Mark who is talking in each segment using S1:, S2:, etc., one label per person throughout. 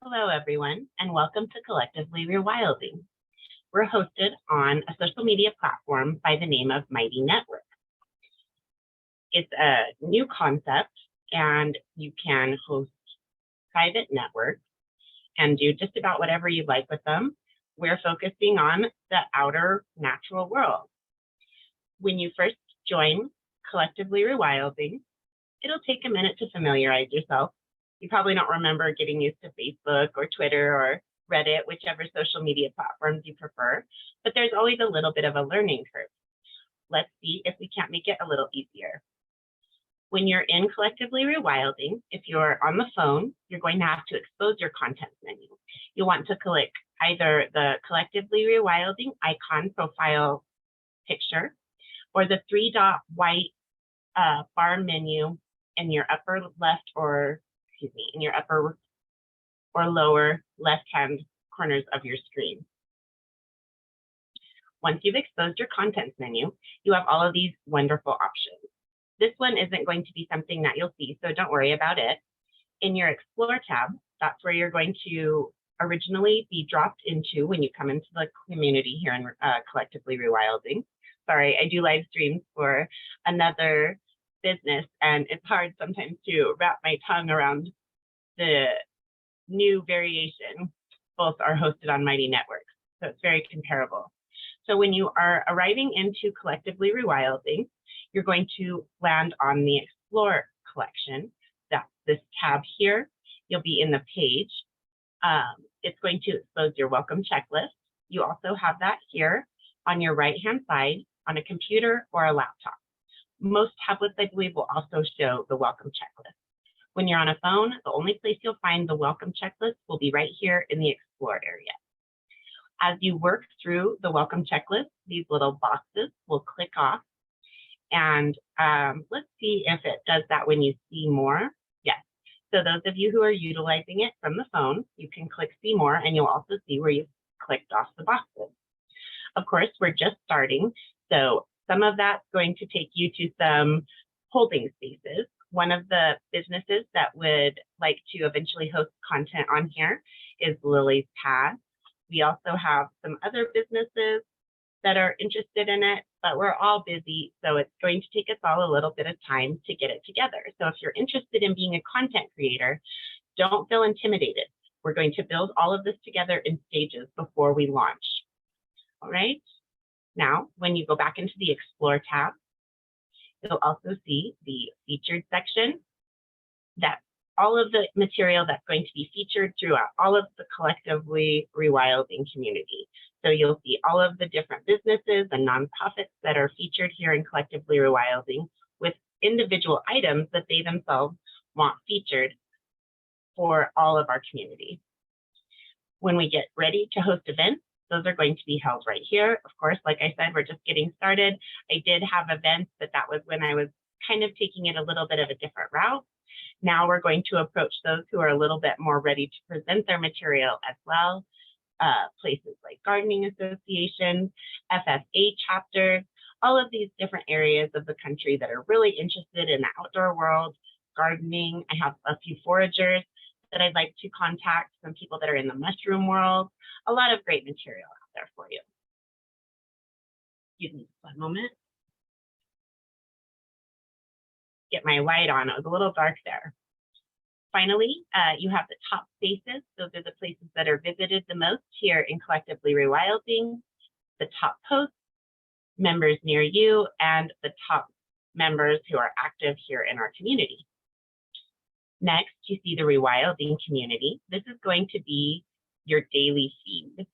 S1: Hello, everyone, and welcome to Collectively Rewilding. We're hosted on a social media platform by the name of Mighty Network. It's a new concept, and you can host private networks and do just about whatever you like with them. We're focusing on the outer natural world. When you first join Collectively Rewilding, it'll take a minute to familiarize yourself. You probably don't remember getting used to Facebook or Twitter or Reddit, whichever social media platforms you prefer, but there's always a little bit of a learning curve. Let's see if we can't make it a little easier. When you're in Collectively Rewilding, if you're on the phone, you're going to have to expose your contents menu. You'll want to click either the Collectively Rewilding icon profile picture or the three-dot white bar menu in your upper left or in your upper or lower left-hand corners of your screen. Once you've exposed your contents menu, you have all of these wonderful options. This one isn't going to be something that you'll see, so don't worry about it. In your Explore tab, that's where you're going to originally be dropped into when you come into the community here in Collectively Rewilding. Sorry, I do live streams for another business, and it's hard sometimes to wrap my tongue around the new variation. Both are hosted on Mighty Network, so it's very comparable. So when you are arriving into Collectively Rewilding, you're going to land on the Explore collection. That's this tab here. You'll be in the page. It's going to expose your welcome checklist. You also have that here on your right-hand side on a computer or a laptop. Most tablets, I believe, will also show the welcome checklist. When you're on a phone, the only place you'll find the welcome checklist will be right here in the Explore area. As you work through the welcome checklist, these little boxes will click off. And let's see if it does that when you see more. Yes. So those of you who are utilizing it from the phone, you can click see more, and you'll also see where you've clicked off the boxes. Of course, we're just starting, so some of that's going to take you to some holding spaces. One of the businesses that would like to eventually host content on here is Lily's Pad. We also have some other businesses that are interested in it, but we're all busy, so it's going to take us all a little bit of time to get it together. So if you're interested in being a content creator, don't feel intimidated. We're going to build all of this together in stages before we launch. All right. Now, when you go back into the Explore tab, you'll also see the featured section. That's all of the material that's going to be featured throughout all of the Collectively Rewilding community. So you'll see all of the different businesses and nonprofits that are featured here in Collectively Rewilding with individual items that they themselves want featured for all of our community. When we get ready to host events, those are going to be held right here. Of course, like I said, we're just getting started. I did have events, but that was when I was kind of taking it a little bit of a different route. Now we're going to approach those who are a little bit more ready to present their material as well. Places like gardening associations, FFA chapters, all of these different areas of the country that are really interested in the outdoor world, gardening. I have a few foragers that I'd like to contact, some people that are in the mushroom world, a lot of great material out there for you. Give me one moment. Get my light on, it was a little dark there. Finally, you have the top spaces. Those are the places that are visited the most here in Collectively Rewilding, the top posts, members near you, and the top members who are active here in our community. Next, you see the Rewilding community. This is going to be your daily feed.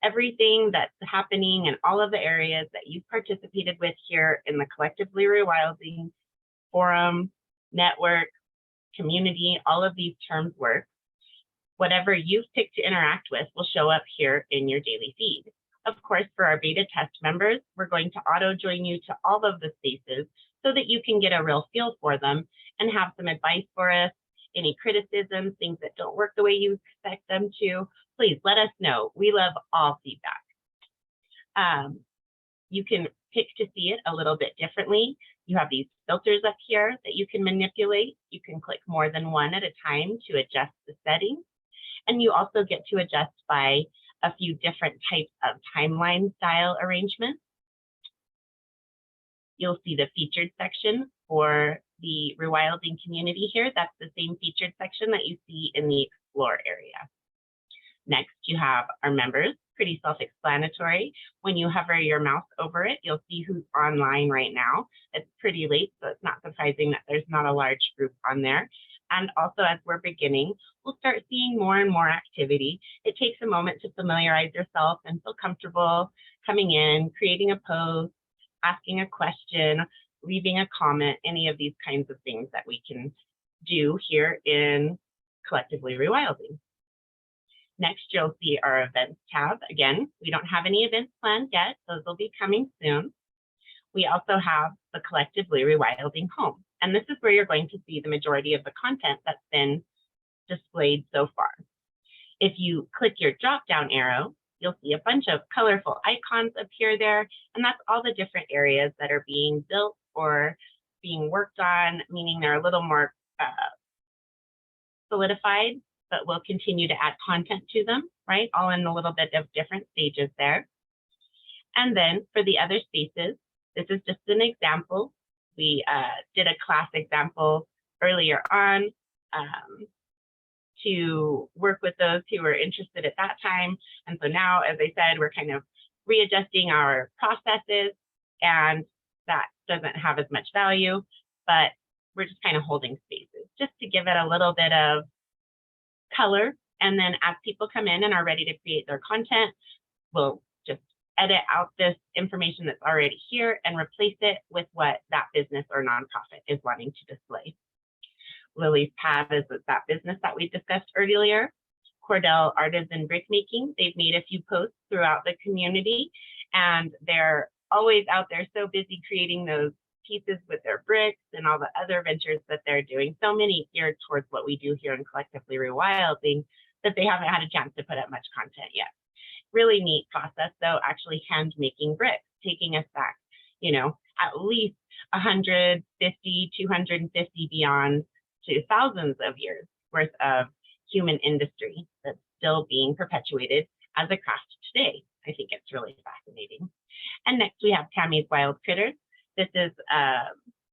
S1: Everything that's happening in all of the areas that you've participated with here in the Collectively Rewilding forum, network, community, all of these terms work. Whatever you've picked to interact with will show up here in your daily feed. Of course, for our beta test members, we're going to auto join you to all of the spaces so that you can get a real feel for them and have some advice for us. Any criticisms, things that don't work the way you expect them to, please let us know. We love all feedback. You can pick to see it a little bit differently. You have these filters up here that you can manipulate. You can click more than one at a time to adjust the settings. And you also get to adjust by a few different types of timeline style arrangements. You'll see the featured section for the Rewilding community here. That's the same featured section that you see in the Explore area. Next, you have our members, pretty self-explanatory. When you hover your mouse over it, you'll see who's online right now. It's pretty late, so it's not surprising that there's not a large group on there. And also, as we're beginning, we'll start seeing more and more activity. It takes a moment to familiarize yourself and feel comfortable coming in, creating a post, asking a question, leaving a comment, any of these kinds of things that we can do here in Collectively Rewilding. Next, you'll see our events tab. Again, we don't have any events planned yet. Those will be coming soon. We also have the Collectively Rewilding home. And this is where you're going to see the majority of the content that's been displayed so far. If you click your drop-down arrow, you'll see a bunch of colorful icons appear there. And that's all the different areas that are being built or being worked on, meaning they're a little more solidified, but we'll continue to add content to them, right? All in a little bit of different stages there. And then for the other spaces, this is just an example. We did a class example earlier on to work with those who were interested at that time. And so now, as I said, we're kind of readjusting our processes, and that doesn't have as much value, but we're just kind of holding spaces just to give it a little bit of color. And then as people come in and are ready to create their content, we'll just edit out this information that's already here and replace it with what that business or nonprofit is wanting to display. Lily's Pad is that business that we discussed earlier. Cordell Artisan Brickmaking, they've made a few posts throughout the community, and they're always out there so busy creating those pieces with their bricks and all the other ventures that they're doing, so many geared towards what we do here in Collectively Rewilding, that they haven't had a chance to put up much content yet. Really neat process though, actually hand making bricks, taking us back, you know, at least 150, 250 beyond to thousands of years worth of human industry that's still being perpetuated as a craft today. I think it's really fascinating. And next we have Tammy's Wild Critters. This is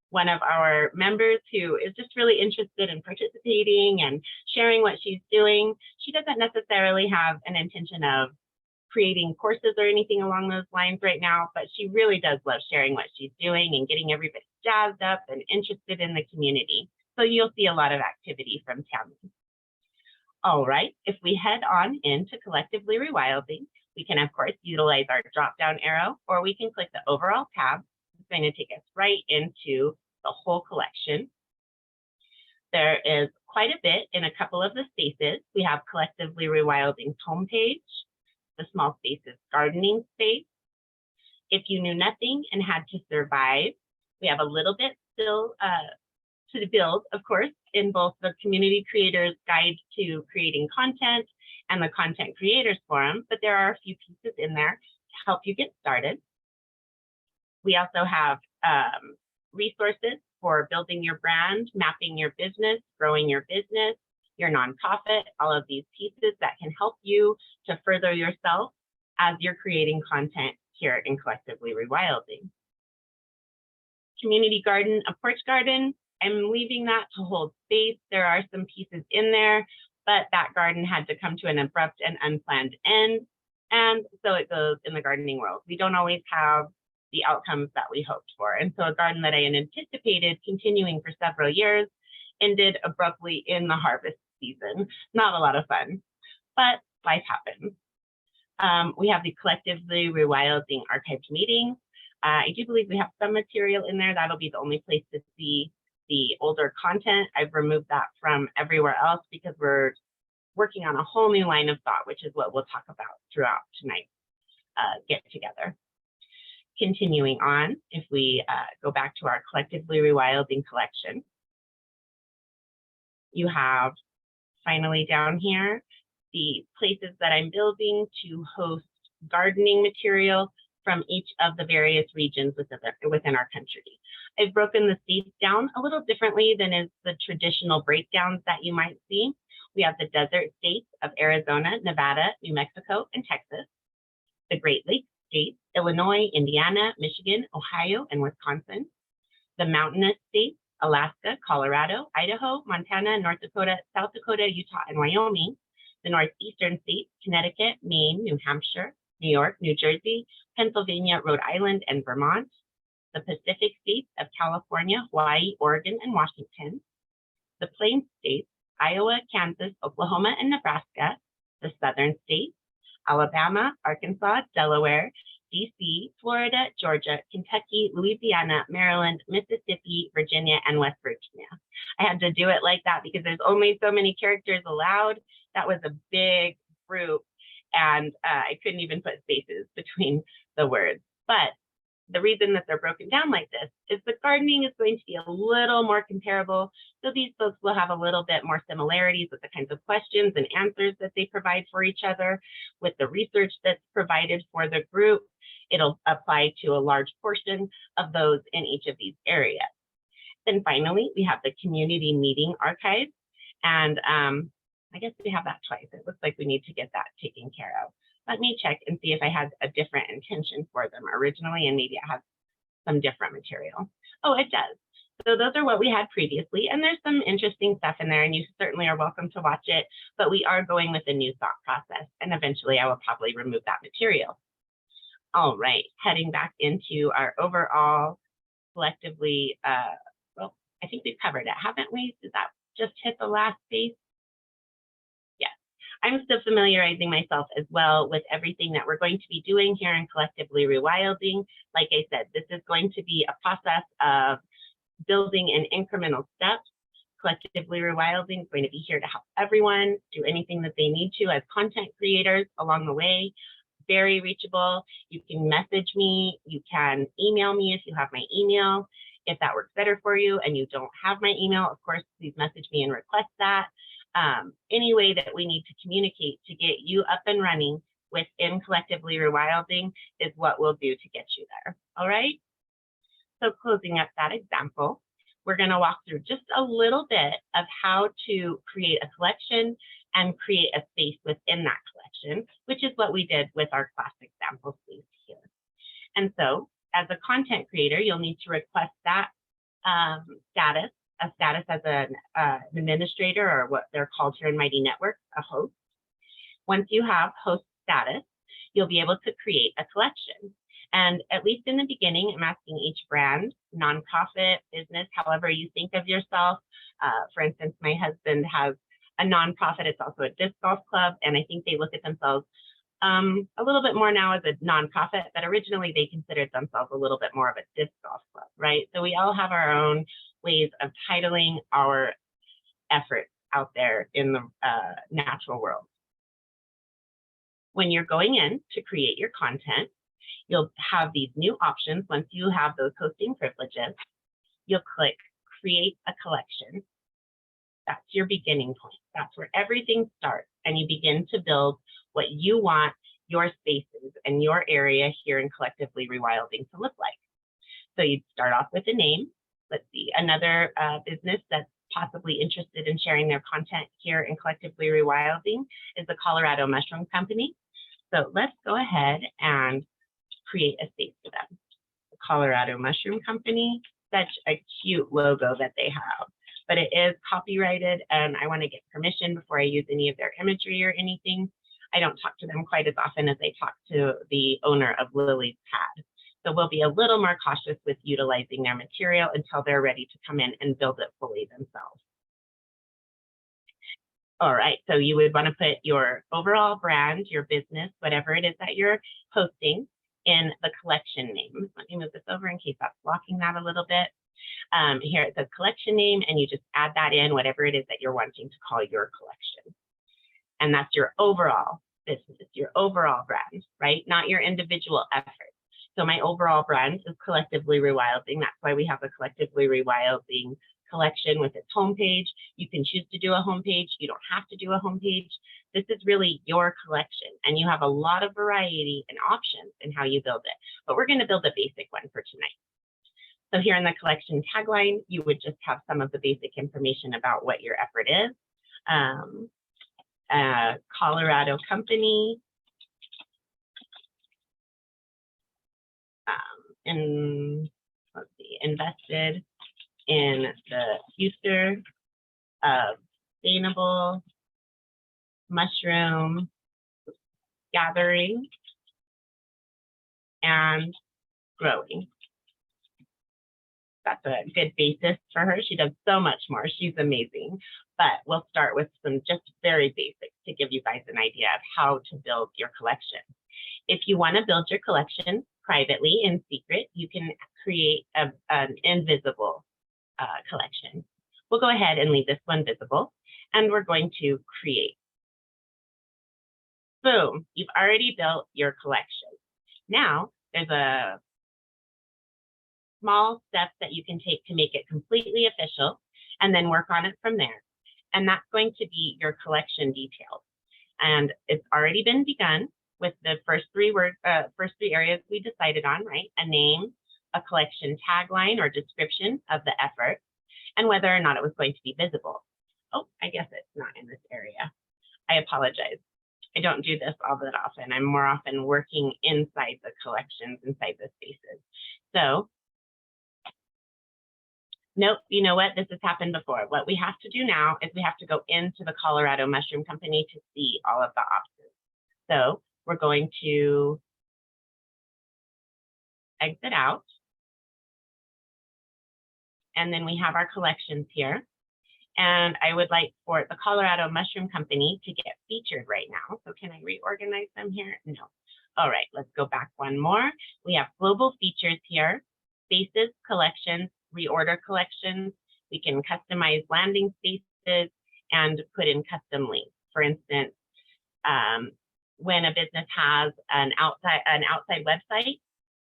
S1: one of our members who is just really interested in participating and sharing what she's doing. She doesn't necessarily have an intention of creating courses or anything along those lines right now, but she really does love sharing what she's doing and getting everybody jazzed up and interested in the community. So you'll see a lot of activity from Tammy. All right, if we head on into Collectively Rewilding, we can of course utilize our drop-down arrow, or we can click the overall tab. It's going to take us right into the whole collection. There is quite a bit in a couple of the spaces. We have Collectively Rewilding's homepage, the small spaces gardening space. If you knew nothing and had to survive, we have a little bit still to build, of course, in both the Community Creators Guide to Creating Content and the Content Creators Forum, but there are a few pieces in there to help you get started. We also have resources for building your brand, mapping your business, growing your business, your nonprofit, all of these pieces that can help you to further yourself as you're creating content here in Collectively Rewilding. Community garden, a porch garden, I'm leaving that to hold space. There are some pieces in there, but that garden had to come to an abrupt and unplanned end. And so it goes in the gardening world. We don't always have the outcomes that we hoped for. And so a garden that I had anticipated continuing for several years ended abruptly in the harvest season. Not a lot of fun, but life happens. We have the Collectively Rewilding archived meetings. I do believe we have some material in there. That'll be the only place to see the older content. I've removed that from everywhere else because we're working on a whole new line of thought, which is what we'll talk about throughout tonight's get together. Continuing on, if we go back to our Collectively Rewilding collection, you have finally down here the places that I'm building to host gardening material from each of the various regions within our country. I've broken the states down a little differently than is the traditional breakdowns that you might see. We have the desert states of Arizona, Nevada, New Mexico, and Texas, the Great Lakes states, Illinois, Indiana, Michigan, Ohio, and Wisconsin, the mountainous states, Alaska, Colorado, Idaho, Montana, North Dakota, South Dakota, Utah, and Wyoming, the northeastern states, Connecticut, Maine, New Hampshire, New York, New Jersey, Pennsylvania, Rhode Island, and Vermont, the Pacific states of California, Hawaii, Oregon, and Washington, the Plains states, Iowa, Kansas, Oklahoma, and Nebraska, the southern states, Alabama, Arkansas, Delaware, DC, Florida, Georgia, Kentucky, Louisiana, Maryland, Mississippi, Virginia, and West Virginia. I had to do it like that because there's only so many characters allowed. That was a big group, and I couldn't even put spaces between the words. But the reason that they're broken down like this is the gardening is going to be a little more comparable. So these folks will have a little bit more similarities with the kinds of questions and answers that they provide for each other. With the research that's provided for the group, it'll apply to a large portion of those in each of these areas. Then finally, we have the community meeting archive. And I guess we have that twice. It looks like we need to get that taken care of. Let me check and see if I had a different intention for them originally, and maybe it has some different material. Oh, it does. So those are what we had previously, and there's some interesting stuff in there, and you certainly are welcome to watch it, but we are going with a new thought process, and eventually I will probably remove that material. All right, heading back into our overall collectively, well, I think we've covered it, haven't we? Did that just hit the last space? I'm still familiarizing myself as well with everything that we're going to be doing here in Collectively Rewilding. Like I said, this is going to be a process of building in incremental steps. Collectively Rewilding is going to be here to help everyone do anything that they need to as content creators along the way. Very reachable. You can message me. You can email me if you have my email. If that works better for you and you don't have my email, of course, please message me and request that. Any way that we need to communicate to get you up and running within Collectively Rewilding is what we'll do to get you there. All right. So closing up that example, we're going to walk through just a little bit of how to create a collection and create a space within that collection, which is what we did with our class example space here. And so as a content creator, you'll need to request that status as an administrator, or what they're called here in Mighty Networks, a host. Once you have host status, you'll be able to create a collection. And at least in the beginning, I'm asking each brand, nonprofit, business, however you think of yourself. For instance, my husband has a nonprofit. It's also a disc golf club. And I think they look at themselves a little bit more now as a nonprofit, but originally they considered themselves a little bit more of a disc golf club, right? So we all have our own ways of titling our efforts out there in the natural world. When you're going in to create your content, you'll have these new options. Once you have those hosting privileges, you'll click Create a Collection. That's your beginning point. That's where everything starts, and you begin to build what you want your spaces and your area here in Collectively Rewilding to look like. So you'd start off with a name. Let's see, another business that's possibly interested in sharing their content here in Collectively Rewilding is the Colorado Mushroom Company. So let's go ahead and create a space for them. The Colorado Mushroom Company, such a cute logo that they have, but it is copyrighted and I want to get permission before I use any of their imagery or anything. I don't talk to them quite as often as I talk to the owner of Lily's Pad. So we'll be a little more cautious with utilizing their material until they're ready to come in and build it fully themselves. All right, so you would want to put your overall brand, your business, whatever it is that you're hosting in the collection name. Let me move this over in case that's blocking that a little bit. Here it says collection name, and you just add that in, whatever it is that you're wanting to call your collection. And that's your overall business, your overall brand, right? Not your individual efforts. So my overall brand is Collectively Rewilding. That's why we have a Collectively Rewilding collection with its homepage. You can choose to do a homepage. You don't have to do a homepage. This is really your collection, and you have a lot of variety and options in how you build it. But we're going to build a basic one for tonight. So here in the collection tagline, you would just have some of the basic information about what your effort is. Colorado company, let's see, invested in the future of sustainable mushroom gathering and growing. That's a good basis for her. She does so much more. She's amazing. But we'll start with some just very basics to give you guys an idea of how to build your collection. If you want to build your collection privately in secret, you can create an invisible collection. We'll go ahead and leave this one visible, and we're going to create. Boom, you've already built your collection. Now, there's a small steps that you can take to make it completely official and then work on it from there. And that's going to be your collection details. And it's already been begun with the first three areas we decided on, right? A name, a collection tagline or description of the effort, and whether or not it was going to be visible. Oh, I guess it's not in this area. I apologize. I don't do this all that often. I'm more often working inside the collections, inside the spaces. So, nope, you know what? This has happened before. What we have to do now is we have to go into the Colorado Mushroom Company to see all of the options. So we're going to exit out. And then we have our collections here. And I would like for the Colorado Mushroom Company to get featured right now. So can I reorganize them here? No. All right, let's go back one more. We have global features here, spaces, collections, reorder collections. We can customize landing spaces and put in custom links. For instance, when a business has an outside website,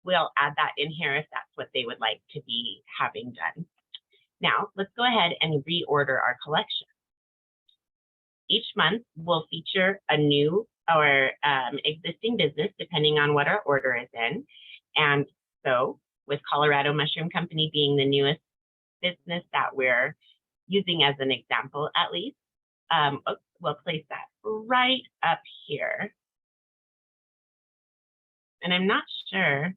S1: we'll add that in here if that's what they would like to be having done. Now, let's go ahead and reorder our collection. Each month, we'll feature a new or existing business, depending on what our order is in. And so, with Colorado Mushroom Company being the newest business that we're using as an example, at least, we'll place that right up here. And I'm not sure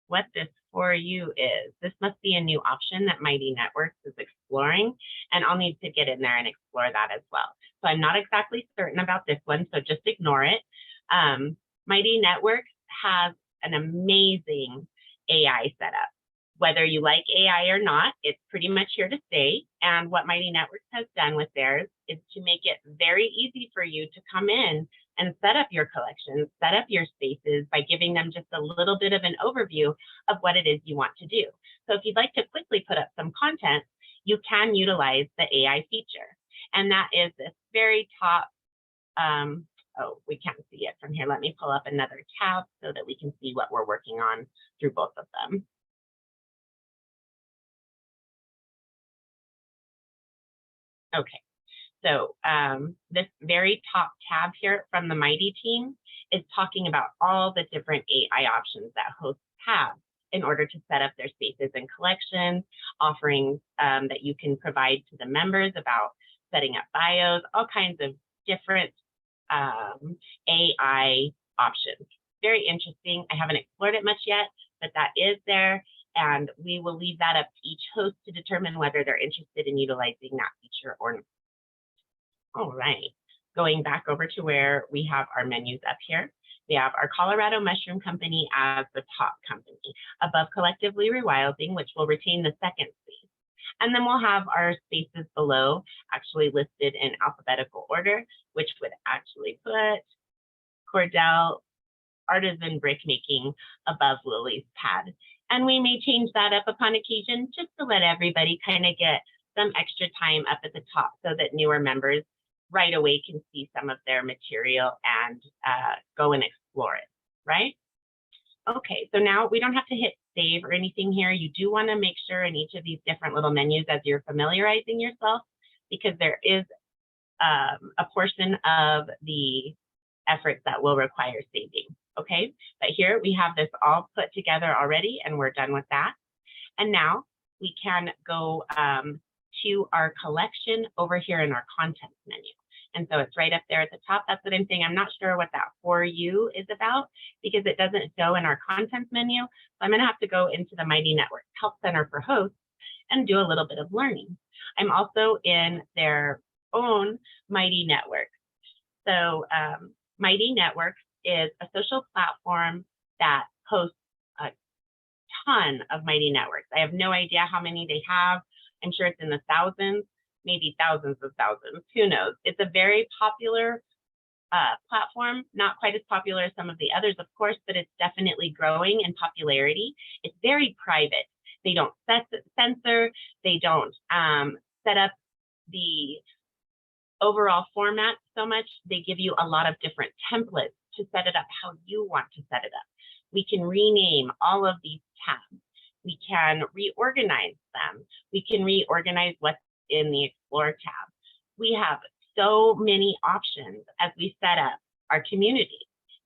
S1: what this for you is. This must be a new option that Mighty Networks is exploring, and I'll need to get in there and explore that as well. So I'm not exactly certain about this one, so just ignore it. Mighty Networks has an amazing AI setup. Whether you like AI or not, it's pretty much here to stay. And what Mighty Networks has done with theirs is to make it very easy for you to come in and set up your collections, set up your spaces by giving them just a little bit of an overview of what it is you want to do. So if you'd like to quickly put up some content, you can utilize the AI feature. And that is this very top, oh, we can't see it from here. Let me pull up another tab so that we can see what we're working on through both of them. Okay. So this very top tab here from the Mighty team is talking about all the different AI options that hosts have in order to set up their spaces and collections, offerings that you can provide to the members about setting up bios, all kinds of different AI options. Very interesting. I haven't explored it much yet, but that is there. And we will leave that up to each host to determine whether they're interested in utilizing that feature or not. All right, going back over to where we have our menus up here. We have our Colorado Mushroom Company as the top company, above Collectively Rewilding, which will retain the second space. And then we'll have our spaces below actually listed in alphabetical order, which would actually put Cordell Artisan Brickmaking above Lily's Pad. And we may change that up upon occasion just to let everybody kind of get some extra time up at the top so that newer members right away can see some of their material and go and explore it, right? Okay, so now we don't have to hit save or anything here. You do want to make sure in each of these different little menus as you're familiarizing yourself, because there is a portion of the efforts that will require saving, okay? But here we have this all put together already and we're done with that. And now we can go to our collection over here in our contents menu. And so it's right up there at the top. That's what I'm saying. I'm not sure what that For You is about because it doesn't show in our contents menu. So I'm going to have to go into the Mighty Networks Help Center for hosts and do a little bit of learning. I'm also in their own Mighty Network. So Mighty Networks is a social platform that hosts a ton of Mighty Networks. I have no idea how many they have. I'm sure it's in the thousands, maybe thousands of thousands, who knows. It's a very popular platform, not quite as popular as some of the others, of course, but it's definitely growing in popularity. It's very private. They don't censor, they don't set up the overall format so much. They give you a lot of different templates to set it up how you want to set it up. We can rename all of these tabs. We can reorganize them. We can reorganize what's in the Explore tab. We have so many options as we set up our community.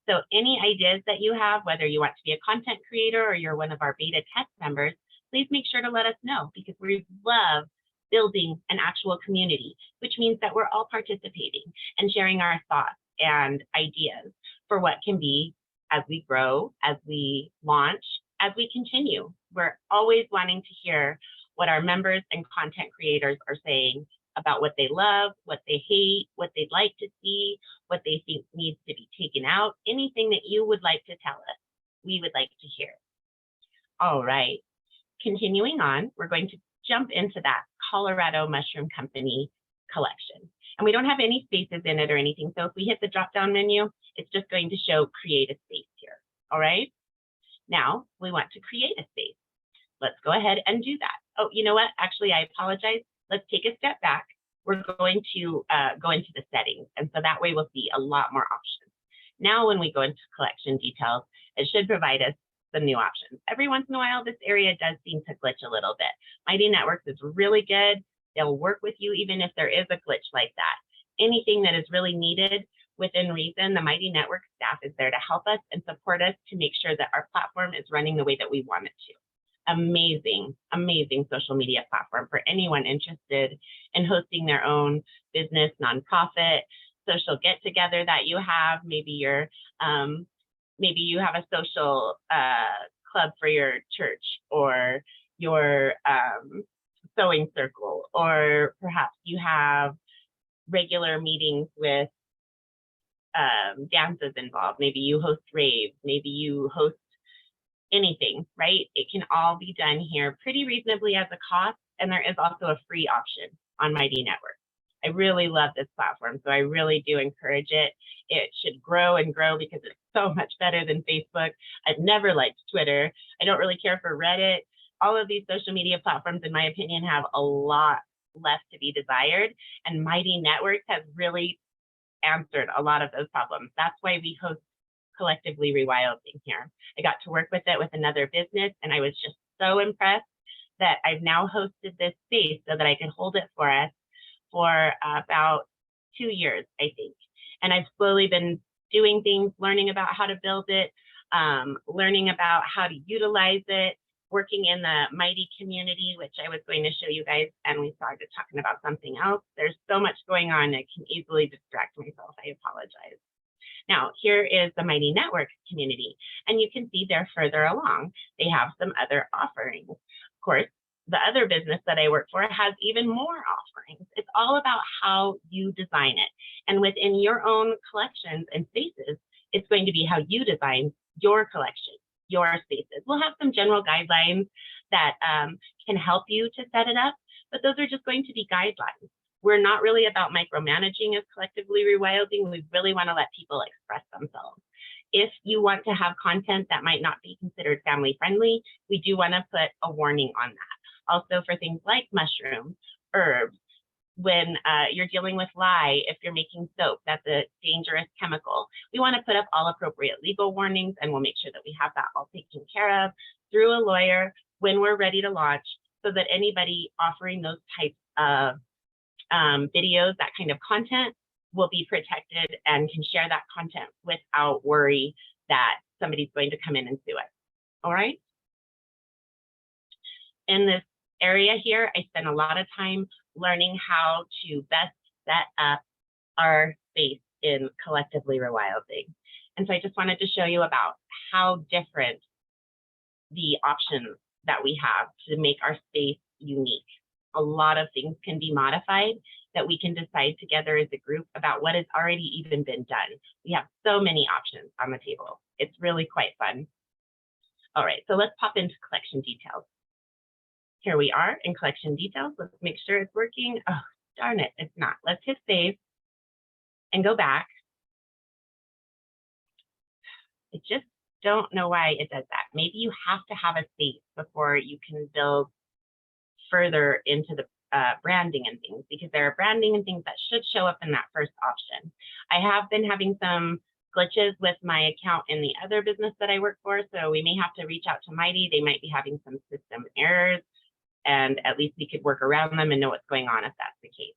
S1: So any ideas that you have, whether you want to be a content creator or you're one of our beta test members, please make sure to let us know because we love building an actual community, which means that we're all participating and sharing our thoughts and ideas for what can be as we grow, as we launch, as we continue. We're always wanting to hear what our members and content creators are saying about what they love, what they hate, what they'd like to see, what they think needs to be taken out, anything that you would like to tell us, we would like to hear. All right, continuing on, we're going to jump into that Colorado Mushroom Company collection. And we don't have any spaces in it or anything. So if we hit the drop-down menu, it's just going to show create a space here. All right. Now we want to create a space. Let's go ahead and do that. Oh, you know what? Actually, I apologize. Let's take a step back. We're going to go into the settings. And so that way we'll see a lot more options. Now, when we go into collection details, it should provide us some new options. Every once in a while, this area does seem to glitch a little bit. Mighty Networks is really good. They'll work with you even if there is a glitch like that. Anything that is really needed within reason, the Mighty Network staff is there to help us and support us to make sure that our platform is running the way that we want it to. Amazing, amazing social media platform for anyone interested in hosting their own business, nonprofit, social get-together that you have. Maybe you're maybe you have a social club for your church or your sewing circle, or perhaps you have regular meetings with dances involved. Maybe you host raves, maybe you host anything, right? It can all be done here pretty reasonably as a cost, and there is also a free option on Mighty Network. I really love this platform, so I really do encourage it. It should grow and grow because it's so much better than Facebook. I've never liked Twitter. I don't really care for Reddit. All of these social media platforms, in my opinion, have a lot left to be desired, and Mighty Networks has really answered a lot of those problems. That's why we host Collectively Rewilding here. I got to work with it with another business, and I was just so impressed that I've now hosted this space so that I can hold it for us for about 2 years, I think. And I've slowly been doing things, learning about how to build it, learning about how to utilize it, working in the Mighty community, which I was going to show you guys, and we started talking about something else. There's so much going on, I can easily distract myself. I apologize. Now, here is the Mighty Networks community, and you can see they're further along. They have some other offerings. Of course, the other business that I work for has even more offerings. It's all about how you design it. And within your own collections and spaces, it's going to be how you design your collection, your spaces. We'll have some general guidelines that can help you to set it up, but those are just going to be guidelines. We're not really about micromanaging as Collectively Rewilding. We really want to let people express themselves. If you want to have content that might not be considered family friendly, we do want to put a warning on that. Also for things like mushrooms, herbs, when you're dealing with lye, if you're making soap, that's a dangerous chemical. We want to put up all appropriate legal warnings, and we'll make sure that we have that all taken care of through a lawyer when we're ready to launch, so that anybody offering those types of videos, that kind of content, will be protected and can share that content without worry that somebody's going to come in and sue us. All right. In this area here, I spent a lot of time learning how to best set up our space in Collectively Rewilding. And so I just wanted to show you about how different the options that we have to make our space unique. A lot of things can be modified that we can decide together as a group about what has already even been done. We have so many options on the table. It's really quite fun. All right, so let's pop into collection details. Here we are in collection details. Let's make sure it's working. Oh, darn it, it's not. Let's hit save and go back. I just don't know why it does that. Maybe you have to have a space before you can build further into the branding and things, because there are branding and things that should show up in that first option. I have been having some glitches with my account in the other business that I work for, so we may have to reach out to Mighty. They might be having some system errors, and at least we could work around them and know what's going on if that's the case.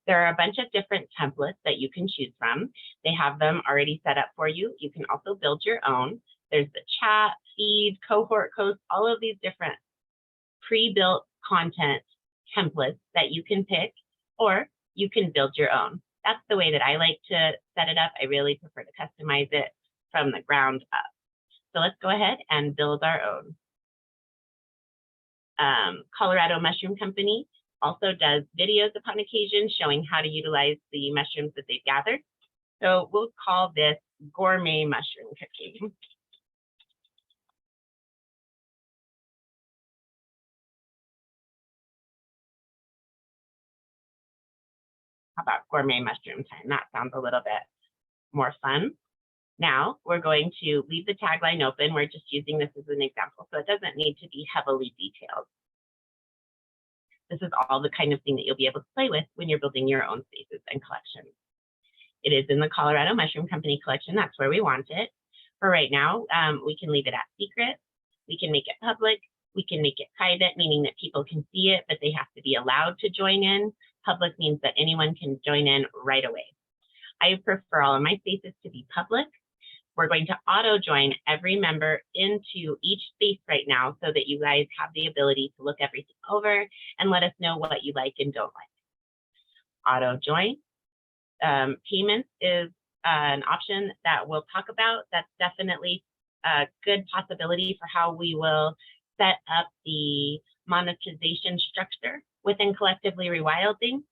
S1: There are a bunch of different templates that you can choose from. They have them already set up for you. You can also build your own. There's the chat, feed, cohort codes, all of these different pre-built content templates that you can pick, or you can build your own. That's the way that I like to set it up. I really prefer to customize it from the ground up. So let's go ahead and build our own. Colorado Mushroom Company also does videos upon occasion showing how to utilize the mushrooms that they've gathered. So we'll call this gourmet mushroom cooking. How about gourmet mushroom time? That sounds a little bit more fun. Now we're going to leave the tagline open. We're just using this as an example, so it doesn't need to be heavily detailed. This is all the kind of thing that you'll be able to play with when you're building your own spaces and collections. It is in the Colorado Mushroom Company collection. That's where we want it. For right now, we can leave it at secret. We can make it public. We can make it private, meaning that people can see it, but they have to be allowed to join in. Public means that anyone can join in right away. I prefer all of my spaces to be public. We're going to auto join every member into each space right now so that you guys have the ability to look everything over and let us know what you like and don't like. Auto join. Payments is an option that we'll talk about. That's definitely a good possibility for how we will set up the monetization structure within Collectively Rewilding,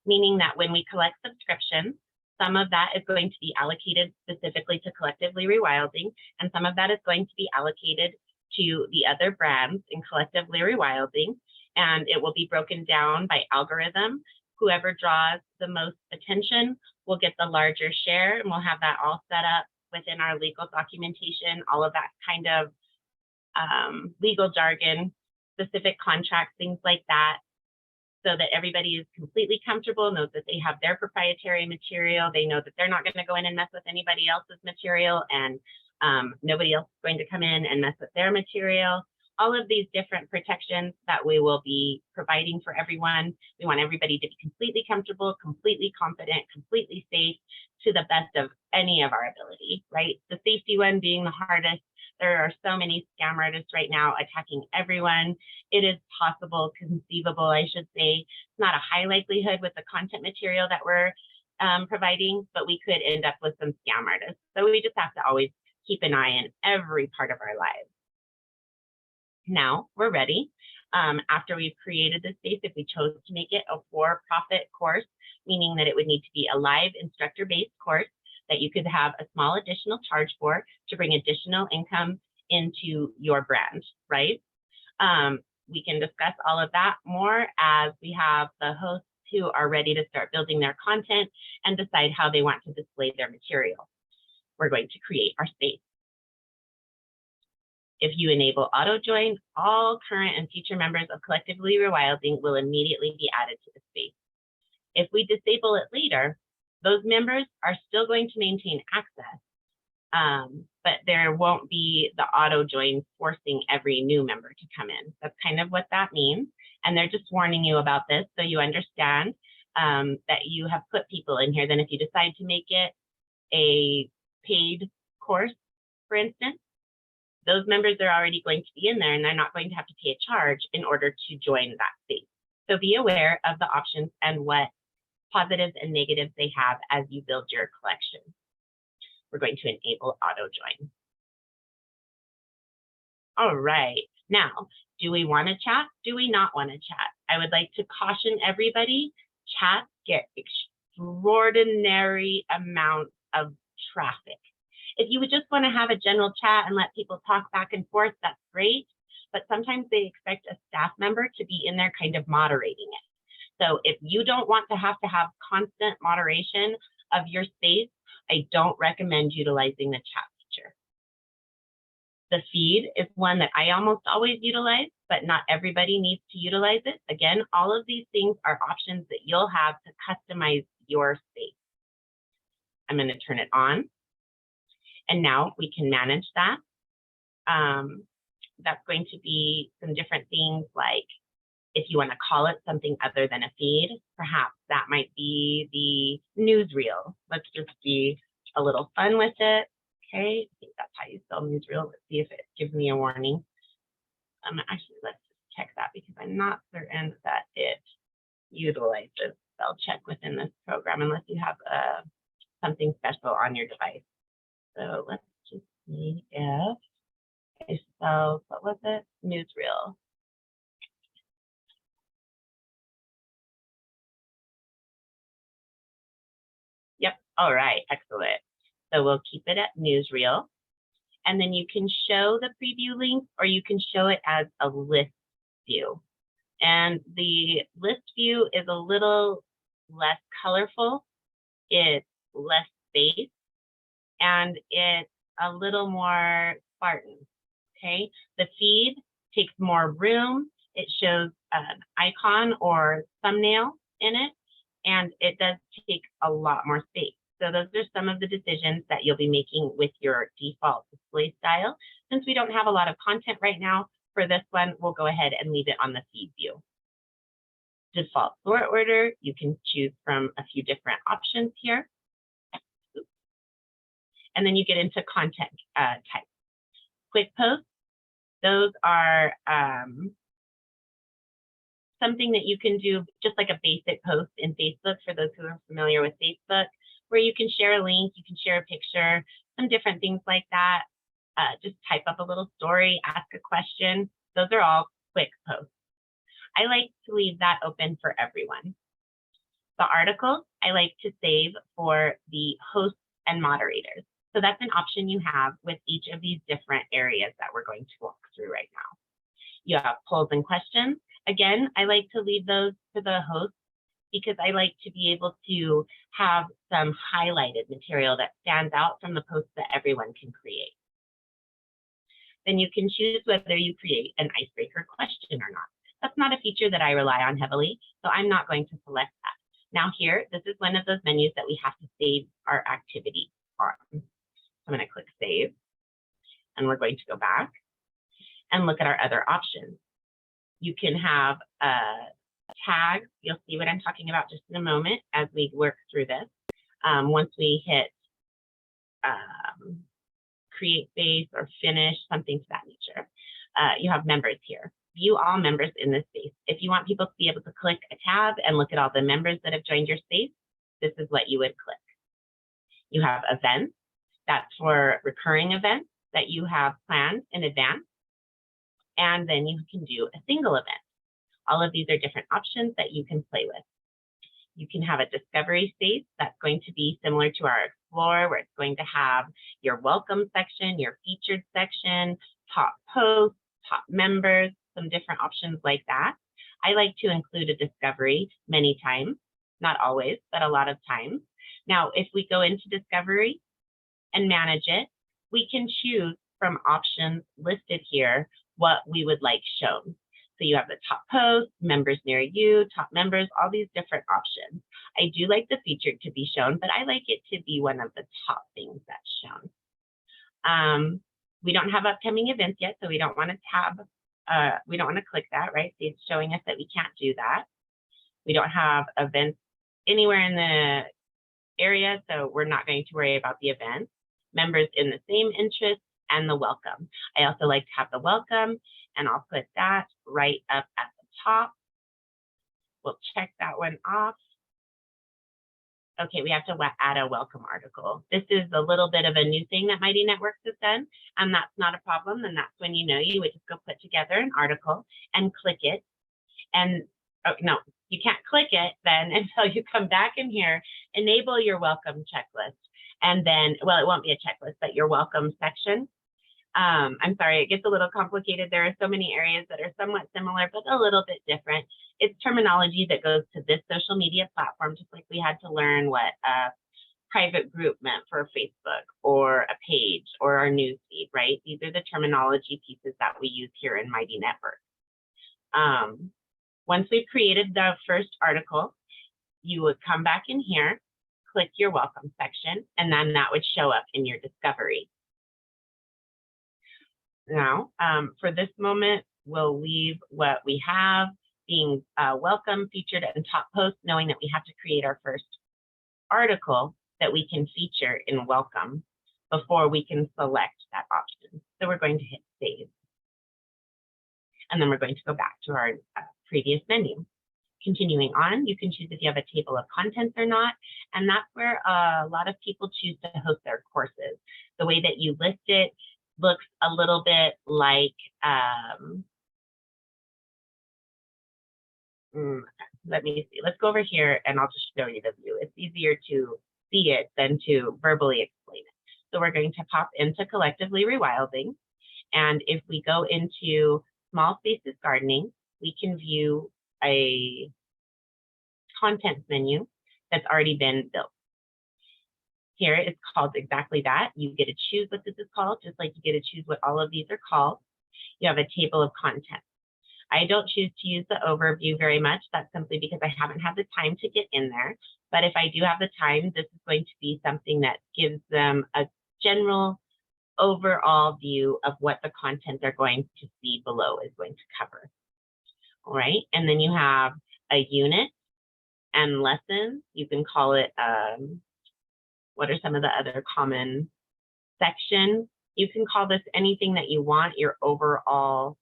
S1: meaning that when we collect subscriptions, some of that is going to be allocated specifically to Collectively Rewilding, and some of that is going to be allocated to the other brands in Collectively Rewilding, and it will be broken down by algorithm. Whoever draws the most attention will get the larger share, and we'll have that all set up within our legal documentation, all of that kind of legal jargon, specific contracts, things like that, so that everybody is completely comfortable, knows that they have their proprietary material. They know that they're not going to go in and mess with anybody else's material, and nobody else is going to come in and mess with their material. All of these different protections that we will be providing for everyone. We want everybody to be completely comfortable, completely confident, completely safe to the best of any of our ability, right? The safety one being the hardest. There are so many scam artists right now attacking everyone. It is possible, conceivable, I should say. It's not a high likelihood with the content material that we're providing, but we could end up with some scam artists. So we just have to always keep an eye on every part of our lives. Now we're ready. After we've created this space, if we chose to make it a for-profit course, meaning that it would need to be a live instructor-based course that you could have a small additional charge for to bring additional income into your brand, right? We can discuss all of that more as we have the hosts who are ready to start building their content and decide how they want to display their material. We're going to create our space. If you enable auto join, all current and future members of Collectively Rewilding will immediately be added to the space. If we disable it later, those members are still going to maintain access, but there won't be the auto join forcing every new member to come in. That's kind of what that means. And they're just warning you about this so you understand that you have put people in here. Then if you decide to make it a paid course, for instance, those members are already going to be in there and they're not going to have to pay a charge in order to join that space. So be aware of the options and what positives and negatives they have as you build your collection. We're going to enable auto join. All right, now, do we want to chat? Do we not want to chat? I would like to caution everybody, chats get extraordinary amounts of traffic. If you would just want to have a general chat and let people talk back and forth, that's great. But sometimes they expect a staff member to be in there kind of moderating it. So if you don't want to have constant moderation of your space, I don't recommend utilizing the chat feature. The feed is one that I almost always utilize, but not everybody needs to utilize it. Again, all of these things are options that you'll have to customize your space. I'm going to turn it on. And now we can manage that. That's going to be some different things like if you want to call it something other than a feed, perhaps that might be the newsreel. Let's just be a little fun with it. Okay, I think that's how you spell newsreel. Let's see if it gives me a warning. Actually, let's just check that because I'm not certain that it utilizes spell check within this program unless you have something special on your device. So let's just see if I spelled, what was it? Newsreel. Yep, all right, excellent. So we'll keep it at newsreel. And then you can show the preview link or you can show it as a list view. And the list view is a little less colorful. It's less space and it's a little more Spartan, okay? The feed takes more room. It shows an icon or thumbnail in it, and it does take a lot more space. So those are some of the decisions that you'll be making with your default display style. Since we don't have a lot of content right now, for this one, we'll go ahead and leave it on the feed view. Default sort order, you can choose from a few different options here. And then you get into content type. Quick posts, those are something that you can do just like a basic post in Facebook for those who are familiar with Facebook, where you can share a link, you can share a picture, some different things like that. Just type up a little story, ask a question. Those are all quick posts. I like to leave that open for everyone. The articles I like to save for the hosts and moderators. So that's an option you have with each of these different areas that we're going to walk through right now. You have polls and questions. Again, I like to leave those to the host because I like to be able to have some highlighted material that stands out from the posts that everyone can create. Then you can choose whether you create an icebreaker question or not. That's not a feature that I rely on heavily, so I'm not going to select that. Now here, this is one of those menus that we have to save our activity on. I'm going to click save, and we're going to go back and look at our other options. You can have tags. You'll see what I'm talking about just in a moment as we work through this. Once we hit create space or finish, something to that nature. You have members here. View all members in this space. If you want people to be able to click a tab and look at all the members that have joined your space, this is what you would click. You have events. That's for recurring events that you have planned in advance. And then you can do a single event. All of these are different options that you can play with. You can have a discovery space that's going to be similar to our Explore, where it's going to have your welcome section, your featured section, top posts, top members, some different options like that. I like to include a discovery many times, not always, but a lot of times. Now, if we go into discovery and manage it, we can choose from options listed here what we would like shown. So you have the top posts, members near you, top members, all these different options. I do like the featured to be shown, but I like it to be one of the top things that's shown. We don't have upcoming events yet, so we don't want to we don't want to click that, right? See, it's showing us that we can't do that. We don't have events anywhere in the area, so we're not going to worry about the events. Members in the same interest and the welcome. I also like to have the welcome, and I'll put that right up at the top. We'll check that one off. Okay, we have to add a welcome article. This is a little bit of a new thing that Mighty Networks has done, and that's not a problem. And that's when you would just go put together an article and click it. And oh, no, you can't click it then until you come back in here, enable your welcome checklist. And then, well, it won't be a checklist, but your welcome section. I'm sorry, it gets a little complicated. There are so many areas that are somewhat similar, but a little bit different. It's terminology that goes to this social media platform, just like we had to learn what a private group meant for Facebook or a page or our newsfeed, right? These are the terminology pieces that we use here in Mighty Network. Once we've created the first article, you would come back in here, click your welcome section, and then that would show up in your discovery. Now, for this moment, we'll leave what we have being welcome, featured, and top post, knowing that we have to create our first article that we can feature in welcome before we can select that option. So we're going to hit save. And then we're going to go back to our previous menu. Continuing on, you can choose if you have a table of contents or not, and that's where a lot of people choose to host their courses. The way that you list it looks a little bit like, let me see, let's go over here and I'll just show you the view. It's easier to see it than to verbally explain it. So we're going to pop into Collectively Rewilding, and if we go into Small Spaces Gardening, we can view a contents menu that's already been built. Here it's called exactly that. You get to choose what this is called, just like you get to choose what all of these are called. You have a table of contents. I don't choose to use the overview very much. That's simply because I haven't had the time to get in there. But if I do have the time, this is going to be something that gives them a general overall view of what the content they're going to see below is going to cover. All right, and then you have a unit and lessons. You can call it, what are some of the other common sections? You can call this anything that you want, your overall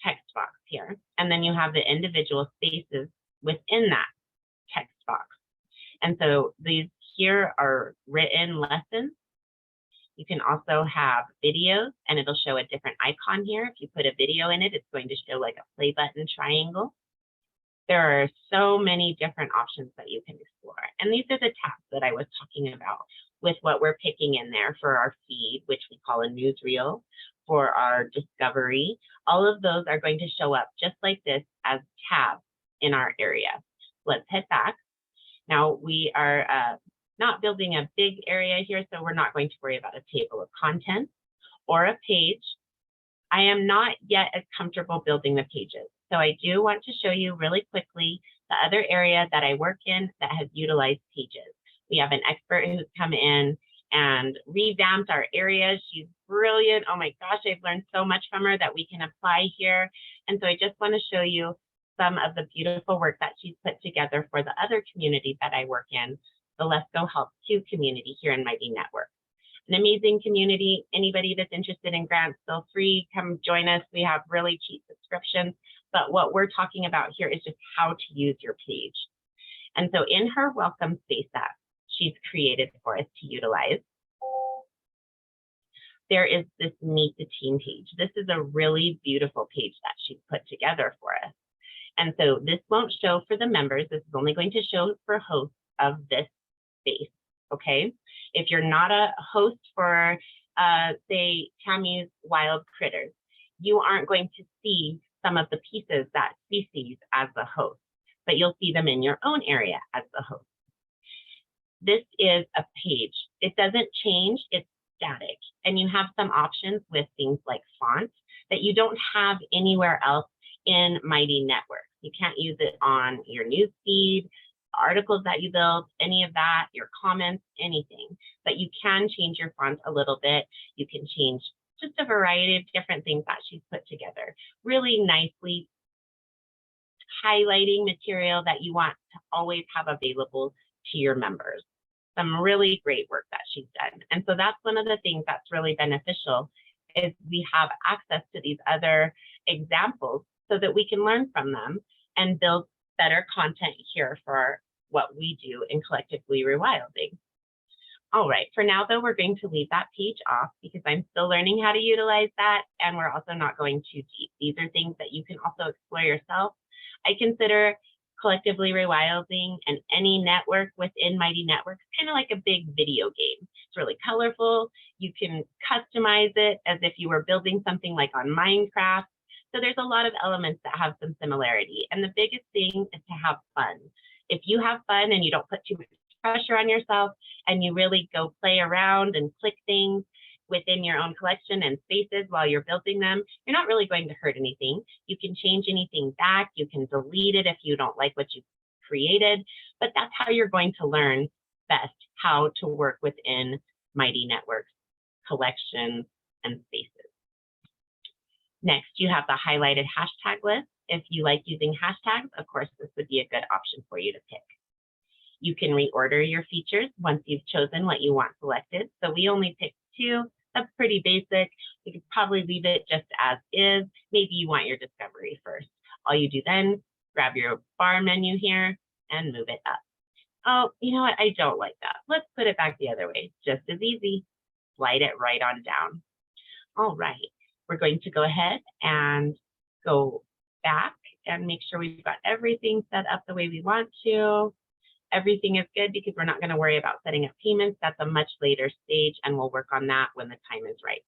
S1: text box here. And then you have the individual spaces within that text box. And so these here are written lessons. You can also have videos, and it'll show a different icon here. If you put a video in it, it's going to show like a play button triangle. There are so many different options that you can explore. And these are the tabs that I was talking about with what we're picking in there for our feed, which we call a newsreel, for our discovery. All of those are going to show up just like this as tabs in our area. Let's head back. Now we are not building a big area here, so we're not going to worry about a table of contents or a page. I am not yet as comfortable building the pages. So I do want to show you really quickly the other area that I work in that has utilized pages. We have an expert who's come in and revamped our area. She's brilliant. Oh my gosh, I've learned so much from her that we can apply here. And so I just want to show you some of the beautiful work that she's put together for the other community that I work in, the Let's Go Help 2 community here in Mighty Network. An amazing community. Anybody that's interested in grants, feel free, come join us. We have really cheap subscriptions, but what we're talking about here is just how to use your page. And so in her welcome space that she's created for us to utilize, there is this Meet the Team page. This is a really beautiful page that she's put together for us. And so this won't show for the members. This is only going to show for hosts of this space, okay? If you're not a host for, say, Tammy's Wild Critters, you aren't going to see some of the pieces that she sees as the host, but you'll see them in your own area as the host. This is a page. It doesn't change, it's static. And you have some options with things like fonts that you don't have anywhere else in Mighty Network. You can't use it on your news feed, articles that you build, any of that, your comments, anything. But you can change your font a little bit. You can change just a variety of different things that she's put together. Really nicely highlighting material that you want to always have available to your members. Some really great work that she's done. And so that's one of the things that's really beneficial is we have access to these other examples so that we can learn from them and build better content here for what we do in Collectively Rewilding. All right, for now though, we're going to leave that page off because I'm still learning how to utilize that, and we're also not going too deep. These are things that you can also explore yourself. I consider Collectively Rewilding and any network within Mighty Networks kind of like a big video game. It's really colorful. You can customize it as if you were building something like on Minecraft. So there's a lot of elements that have some similarity. And the biggest thing is to have fun. If you have fun and you don't put too much pressure on yourself and you really go play around and click things within your own collection and spaces while you're building them, you're not really going to hurt anything. You can change anything back. You can delete it if you don't like what you created, but that's how you're going to learn best how to work within Mighty Networks, collections, and spaces. Next, you have the highlighted hashtag list. If you like using hashtags, of course, this would be a good option for you to pick. You can reorder your features once you've chosen what you want selected. So we only picked 2. That's pretty basic. You could probably leave it just as is. Maybe you want your discovery first. All you do then, grab your bar menu here and move it up. Oh, you know what? I don't like that. Let's put it back the other way. Just as easy. Slide it right on down. All right. We're going to go ahead and go back and make sure we've got everything set up the way we want to. Everything is good because we're not going to worry about setting up payments. That's a much later stage, and we'll work on that when the time is right.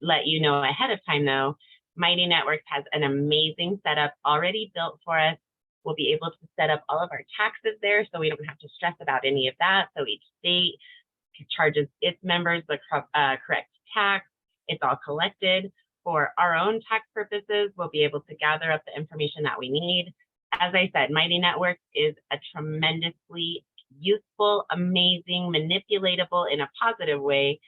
S1: Let you know ahead of time, though, Mighty Networks has an amazing setup already built for us. We'll be able to set up all of our taxes there, so we don't have to stress about any of that. So each state charges its members the correct tax. It's all collected. For our own tax purposes, we'll be able to gather up the information that we need. As I said, Mighty Networks is a tremendously useful, amazing, manipulatable in a positive way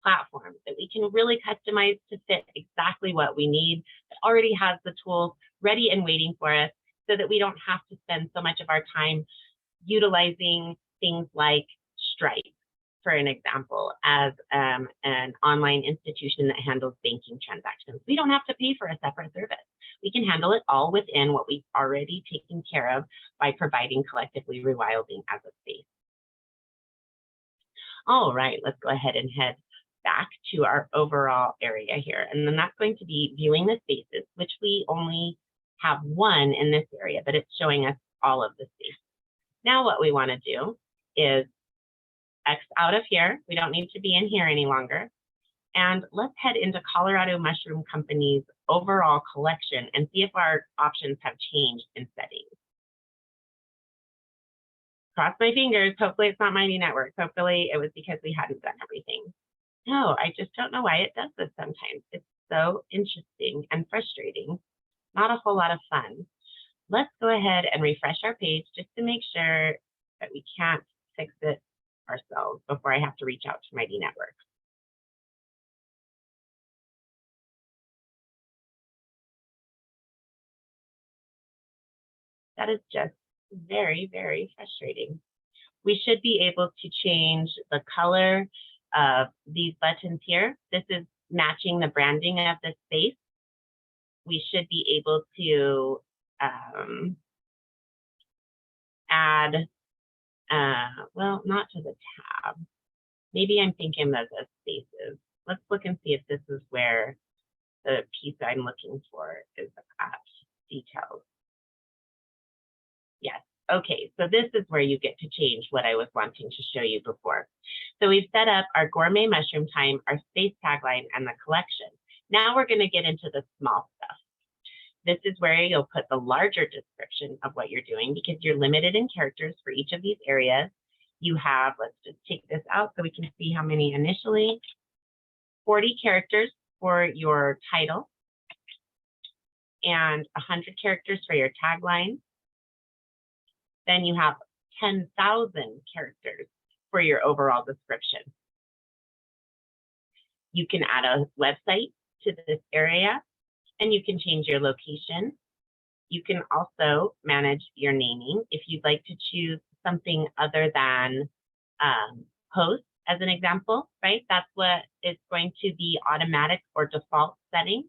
S1: platform that we can really customize to fit exactly what we need. It already has the tools ready and waiting for us so that we don't have to spend so much of our time utilizing things like Stripe, for an example, as an online institution that handles banking transactions. We don't have to pay for a separate service. We can handle it all within what we've already taken care of by providing Collectively Rewilding as a space. All right, let's go ahead and head back to our overall area here. And then that's going to be viewing the spaces, which we only have one in this area, but it's showing us all of the spaces. Now what we want to do is X out of here. We don't need to be in here any longer. And let's head into Colorado Mushroom Company's overall collection and see if our options have changed in settings. Cross my fingers. Hopefully it's not Mighty Networks. Hopefully it was because we hadn't done everything. No, I just don't know why it does this sometimes. It's so interesting and frustrating. Not a whole lot of fun. Let's go ahead and refresh our page just to make sure that we can't fix it ourselves before I have to reach out to Mighty Networks. That is just very, very frustrating. We should be able to change the color of these buttons here. This is matching the branding of the space. We should be able to add, well, not to the tab. Maybe I'm thinking of the spaces. Let's look and see if this is where the piece I'm looking for is at. Details. Yes. Okay, so this is where you get to change what I was wanting to show you before. So we've set up our gourmet mushroom time, our space tagline, and the collection. Now we're going to get into the small stuff. This is where you'll put the larger description of what you're doing because you're limited in characters for each of these areas. You have, let's just take this out so we can see how many initially, 40 characters for your title and 100 characters for your tagline. Then you have 10,000 characters for your overall description. You can add a website to this area and you can change your location. You can also manage your naming if you'd like to choose something other than host as an example, right? That's what is going to be automatic or default setting.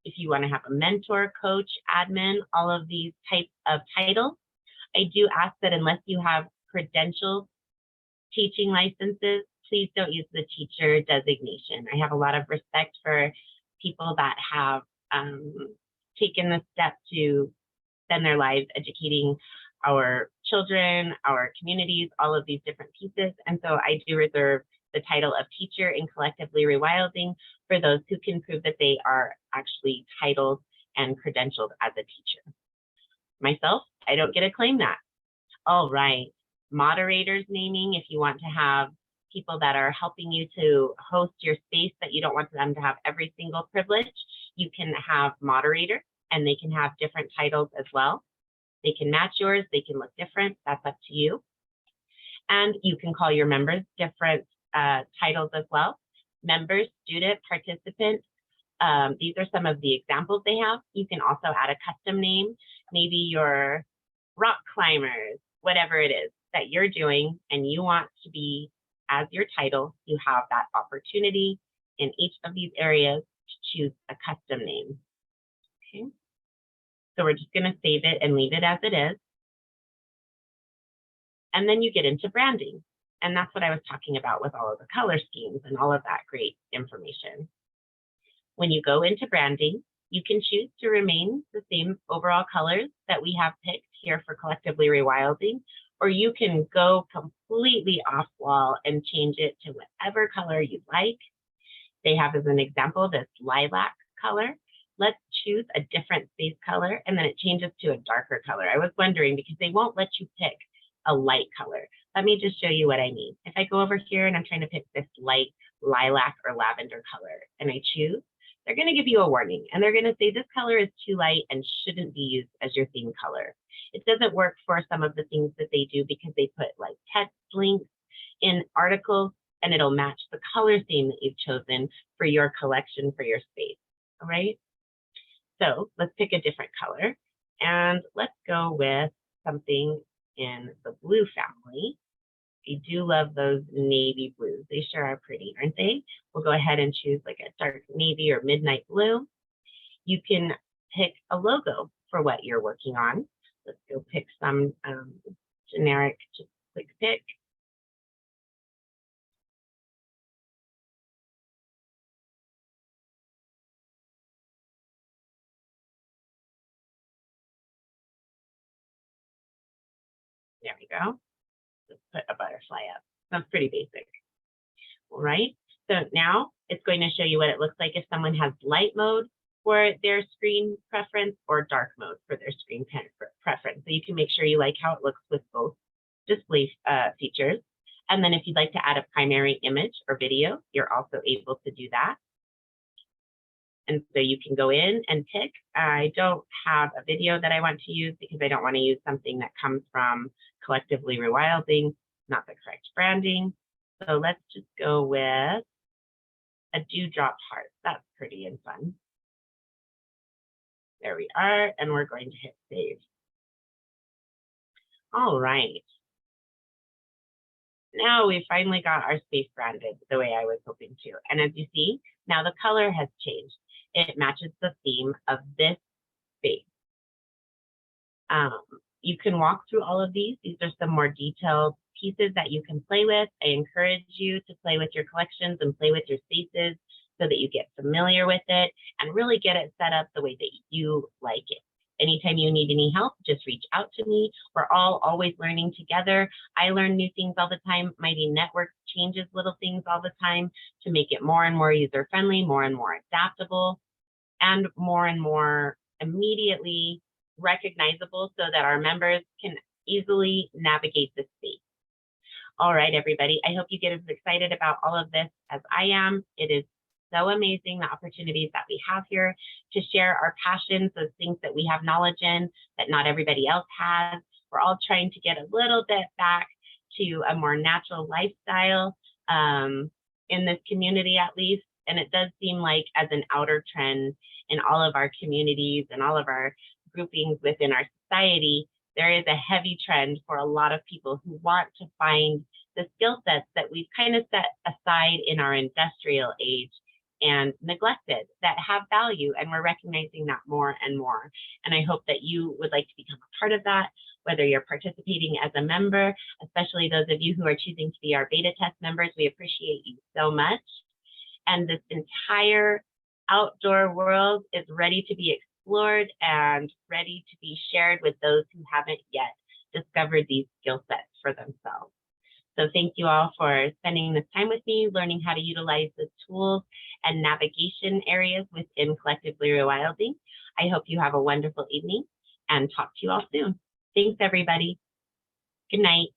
S1: If you want to have a mentor, coach, admin, all of these types of titles, I do ask that unless you have credentialed teaching licenses, please don't use the teacher designation. I have a lot of respect for people that have taken the step to spend their lives educating our children, our communities, all of these different pieces. And so I do reserve the title of teacher in collectively rewilding for those who can prove that they are actually titled and credentialed as a teacher. Myself, I don't get to claim that. All right, moderators naming, if you want to have people that are helping you to host your space that you don't want them to have every single privilege, you can have moderator and they can have different titles as well. They can match yours, they can look different, that's up to you. And you can call your members different titles as well. Members, student, participant, these are some of the examples they have. You can also add a custom name, maybe your rock climbers, whatever it is that you're doing and you want to be as your title, you have that opportunity in each of these areas to choose a custom name. Okay. So we're just going to save it and leave it as it is. And then you get into branding. And that's what I was talking about with all of the color schemes and all of that great information. When you go into branding, you can choose to remain the same overall colors that we have picked here for collectively rewilding, or you can go completely off wall and change it to whatever color you like. They have as an example this lilac color. Let's choose a different space color and then it changes to a darker color. I was wondering because they won't let you pick a light color. Let me just show you what I mean. If I go over here and I'm trying to pick this light lilac or lavender color and I choose, they're going to give you a warning and they're going to say this color is too light and shouldn't be used as your theme color. It doesn't work for some of the things that they do because they put like text links in articles and it'll match the color theme that you've chosen for your collection for your space. All right. So let's pick a different color and let's go with something in the blue family. I do love those navy blues. They sure are pretty, aren't they? We'll go ahead and choose like a dark navy or midnight blue. You can pick a logo for what you're working on. Let's go pick some generic, just click pick. There we go. Let's put a butterfly up. That's pretty basic. All right. So now it's going to show you what it looks like if someone has light mode for their screen preference or dark mode for their screen preference. So you can make sure you like how it looks with both display features. And then if you'd like to add a primary image or video, you're also able to do that. And so you can go in and pick. I don't have a video that I want to use because I don't want to use something that comes from collectively rewilding, not the correct branding. So let's just go with a dewdrop heart. That's pretty and fun. There we are, and we're going to hit save. All right. Now we finally got our space branded the way I was hoping to. And as you see, now the color has changed. It matches the theme of this space. You can walk through all of these. These are some more detailed pieces that you can play with. I encourage you to play with your collections and play with your spaces so that you get familiar with it and really get it set up the way that you like it. Anytime you need any help, just reach out to me. We're all always learning together. I learn new things all the time. Mighty Networks changes little things all the time to make it more and more user-friendly, more and more adaptable, and more immediately recognizable so that our members can easily navigate the space. All right, everybody, I hope you get as excited about all of this as I am. It is so amazing, the opportunities that we have here to share our passions, those things that we have knowledge in that not everybody else has. We're all trying to get a little bit back to a more natural lifestyle in this community at least. And it does seem like as an outer trend in all of our communities and all of our groupings within our society, there is a heavy trend for a lot of people who want to find the skill sets that we've kind of set aside in our industrial age and neglected that have value, and we're recognizing that more and more. And I hope that you would like to become a part of that. whether you're participating as a member, especially those of you who are choosing to be our beta test members. We appreciate you so much. And this entire outdoor world is ready to be explored and ready to be shared with those who haven't yet discovered these skill sets for themselves. So thank you all for spending this time with me, learning how to utilize the tools and navigation areas within Collectively Rewilding. I hope you have a wonderful evening and talk to you all soon. Thanks, everybody. Good night.